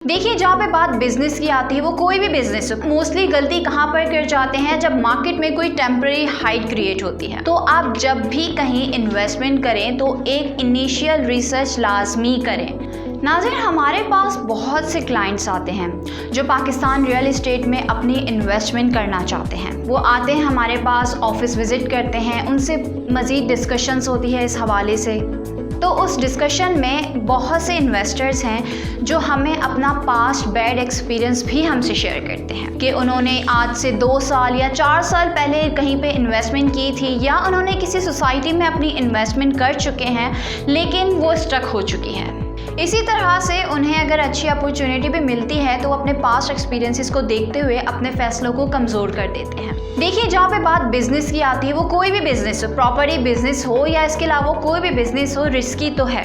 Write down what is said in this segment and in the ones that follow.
देखिए, जहाँ पे बात बिजनेस की आती है, वो कोई भी बिजनेस हो, मोस्टली गलती कहाँ पर कर जाते हैं, जब मार्केट में कोई टेम्पररी हाइट क्रिएट होती है। तो आप जब भी कहीं इन्वेस्टमेंट करें तो एक इनिशियल रिसर्च लाजमी करें। नाज़रीन, हमारे पास बहुत से क्लाइंट्स आते हैं जो पाकिस्तान रियल इस्टेट में अपनी इन्वेस्टमेंट करना चाहते हैं। वो आते हैं हमारे पास, ऑफिस विज़िट करते हैं, उनसे मज़ीद डिस्कशंस होती है इस हवाले से। तो उस डिस्कशन में बहुत से इन्वेस्टर्स हैं जो हमें अपना पास्ट बैड एक्सपीरियंस भी हमसे शेयर करते हैं कि उन्होंने आज से 2 साल या 4 साल पहले कहीं पे इन्वेस्टमेंट की थी, या उन्होंने किसी सोसाइटी में अपनी इन्वेस्टमेंट कर चुके हैं लेकिन वो स्टक हो चुकी है। इसी तरह से उन्हें अगर अच्छी अपॉर्चुनिटी भी मिलती है तो अपने पास्ट एक्सपीरियंसेस को देखते हुए अपने फैसलों को कमज़ोर कर देते हैं। देखिए, जहाँ पे बात बिजनेस की आती है, वो कोई भी बिजनेस हो, प्रॉपर्टी बिजनेस हो या इसके अलावा कोई भी बिजनेस हो, रिस्की तो है,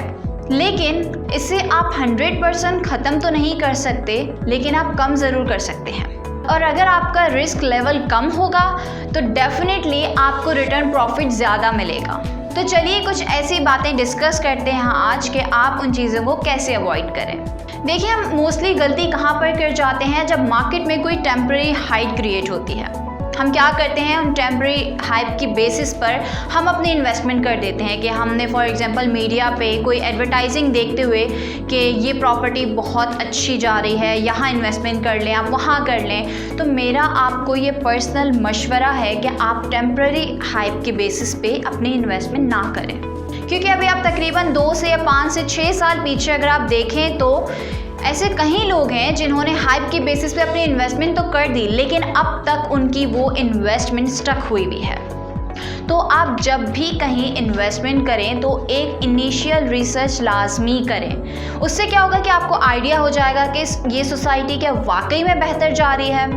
लेकिन इसे आप 100% ख़त्म तो नहीं कर सकते, लेकिन आप कम ज़रूर कर सकते हैं। और अगर आपका रिस्क लेवल कम होगा तो डेफिनेटली आपको रिटर्न प्रॉफिट ज़्यादा मिलेगा। तो चलिए कुछ ऐसी बातें डिस्कस करते हैं आज कि आप उन चीज़ों को कैसे अवॉइड करें। देखिए, हम मोस्टली गलती कहाँ पर कर जाते हैं, जब मार्केट में कोई टेम्पररी हाइट क्रिएट होती है। हम क्या करते हैं, उन टेम्पररी हाइप की बेसिस पर हम अपनी इन्वेस्टमेंट कर देते हैं कि हमने फॉर एग्जांपल मीडिया पे कोई एडवर्टाइजिंग देखते हुए कि ये प्रॉपर्टी बहुत अच्छी जा रही है, यहाँ इन्वेस्टमेंट कर लें, आप वहाँ कर लें। तो मेरा आपको ये पर्सनल मशवरा है कि आप टेम्पररी हाइप के बेसिस पे अपनी इन्वेस्टमेंट ना करें, क्योंकि अभी आप तकरीबन 2 से या 5 से 6 साल पीछे अगर आप देखें तो ऐसे कई लोग हैं जिन्होंने हाइप की बेसिस पे अपनी इन्वेस्टमेंट तो कर दी, लेकिन अब तक उनकी वो इन्वेस्टमेंट स्टक हुई भी है। तो आप जब भी कहीं इन्वेस्टमेंट करें तो एक इनिशियल रिसर्च लाजमी करें। उससे क्या होगा कि आपको आइडिया हो जाएगा कि ये सोसाइटी क्या वाकई में बेहतर जा रही है,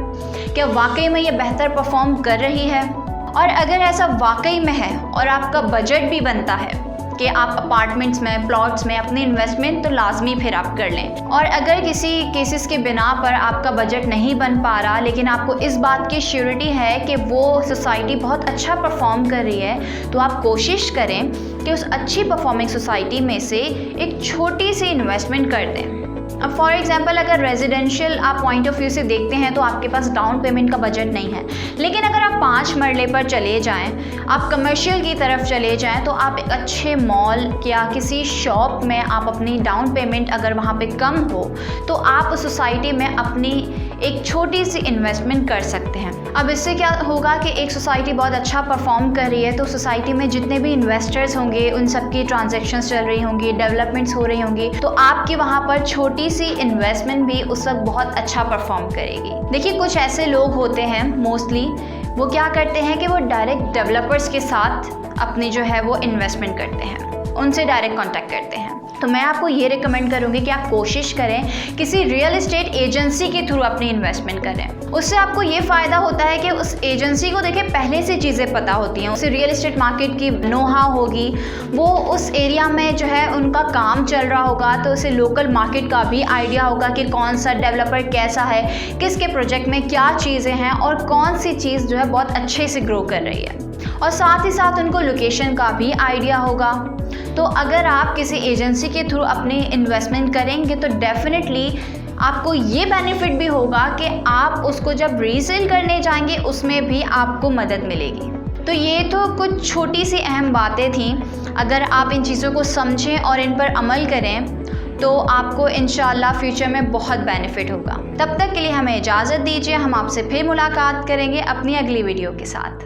क्या वाकई में ये बेहतर परफॉर्म कर रही है। और अगर ऐसा वाकई में है और आपका बजट भी बनता है कि आप अपार्टमेंट्स में, प्लॉट्स में अपनी इन्वेस्टमेंट तो लाजमी फिर आप कर लें। और अगर किसी केसेस के बिना पर आपका बजट नहीं बन पा रहा, लेकिन आपको इस बात की श्योरिटी है कि वो सोसाइटी बहुत अच्छा परफॉर्म कर रही है, तो आप कोशिश करें कि उस अच्छी परफॉर्मिंग सोसाइटी में से एक छोटी सी इन्वेस्टमेंट कर दें। अब फॉर एग्जांपल अगर रेजिडेंशियल आप पॉइंट ऑफ व्यू से देखते हैं तो आपके पास डाउन पेमेंट का बजट नहीं है, लेकिन अगर आप 5 मरले पर चले जाएं, आप कमर्शियल की तरफ चले जाएं, तो आप एक अच्छे मॉल या किसी शॉप में आप अपनी डाउन पेमेंट अगर वहाँ पे कम हो तो आप उस सोसाइटी में अपनी एक छोटी सी इन्वेस्टमेंट कर सकते हैं। अब इससे क्या होगा कि एक सोसाइटी बहुत अच्छा परफॉर्म कर रही है तो सोसाइटी में जितने भी इन्वेस्टर्स होंगे उन सबकी ट्रांजैक्शंस चल रही होंगी, डेवलपमेंट्स हो रही होंगी, तो आपकी वहाँ पर छोटी सी इन्वेस्टमेंट भी उस वक्त बहुत अच्छा परफॉर्म करेगी। देखिए, कुछ ऐसे लोग होते हैं मोस्टली, वो क्या करते हैं कि वो डायरेक्ट डेवलपर्स के साथ अपनी जो है वो इन्वेस्टमेंट करते हैं, उनसे डायरेक्ट कांटेक्ट करते हैं। तो मैं आपको ये रिकमेंड करूँगी कि आप कोशिश करें किसी रियल एस्टेट एजेंसी के थ्रू अपनी इन्वेस्टमेंट करें। उससे आपको ये फ़ायदा होता है कि उस एजेंसी को देखिए पहले से चीज़ें पता होती हैं, उसे रियल एस्टेट मार्केट की नो हाउ होगी, वो उस एरिया में जो है उनका काम चल रहा होगा, तो उसे लोकल मार्केट का भी आइडिया होगा कि कौन सा डेवलपर कैसा है, किसके प्रोजेक्ट में क्या चीज़ें हैं और कौन सी चीज़ जो है बहुत अच्छे से ग्रो कर रही है, और साथ ही साथ उनको लोकेशन का भी आइडिया होगा। तो अगर आप किसी एजेंसी के थ्रू अपनी इन्वेस्टमेंट करेंगे तो डेफिनेटली आपको ये बेनिफिट भी होगा कि आप उसको जब रीसेल करने जाएंगे उसमें भी आपको मदद मिलेगी। तो ये तो कुछ छोटी सी अहम बातें थीं। अगर आप इन चीज़ों को समझें और इन पर अमल करें तो आपको इंशाल्लाह फ्यूचर में बहुत बेनिफिट होगा। तब तक के लिए हमें इजाज़त दीजिए, हम आपसे फिर मुलाकात करेंगे अपनी अगली वीडियो के साथ।